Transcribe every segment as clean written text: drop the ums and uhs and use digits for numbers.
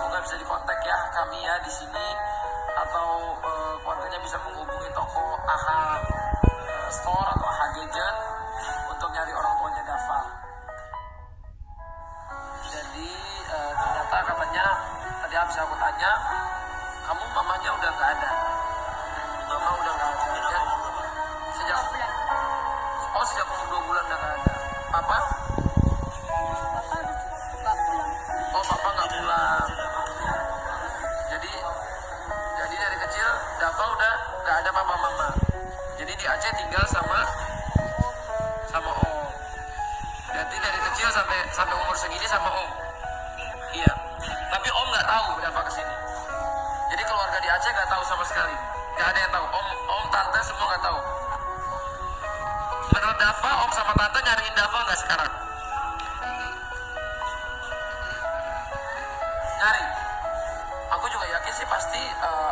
semoga bisa dikontak ya kami ya di sini, atau keluarganya bisa menghubungi toko AHA Store atau AHA Gadget untuk nyari orang tuanya Dava. Jadi ternyata katanya tadi habis aku tanya, kamu mamanya udah nggak ada. Mama udah nggak ada ya? Sejak umur 2 bulan udah nggak ada. Papa? Oh, papa nggak pulang. Jadi dari kecil Dava udah nggak ada papa mama. Jadi di Aceh tinggal sama om. Jadi dari kecil sampai umur segini sama om. Iya. Tapi om nggak tahu Dava kesini. Jadi keluarga di Aceh nggak tahu sama sekali. Nggak ada yang tahu. Om, tante semua nggak tahu. Menurut Dava, om sama tante nyariin Dava nggak sekarang? Nyari. Aku juga yakin sih pasti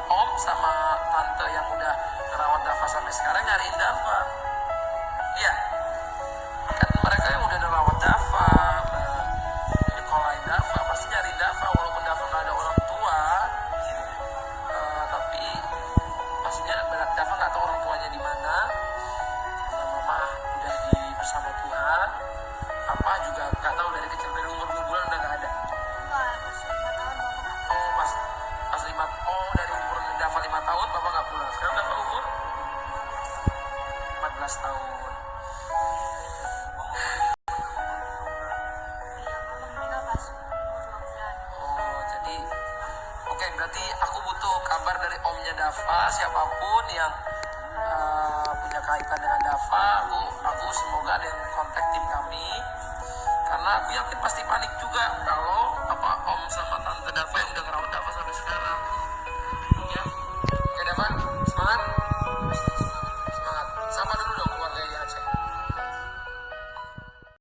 om sama tante yang udah ngerawat Dava sampai sekarang nyariin Dava. Iya. Kan mereka yang udah ngerawat Dava, nyekolahin Dava, pasti nyariin Dava walaupun Dava nggak ada orang tua. Tapi maksudnya Dava nggak tahu orang tuanya di mana. Mama udah bersama Tuhan. Papa juga nggak tahu dari kecil, dari umur 2 bulan udah nggak ada. Dari umur Dava 5 tahun Papa nggak pulang. Sekarang Dava umur 14 tahun. Jadi oke, berarti aku butuh kabar dari omnya Dava, siapapun yang punya kaitan dengan Dava. Aku semoga ada yang kontak tim kami, karena aku yakin pasti panik juga kalau om sama tante Dava yang udah ngerawat Dava sampai sekarang. Ya, oke Dava, semangat.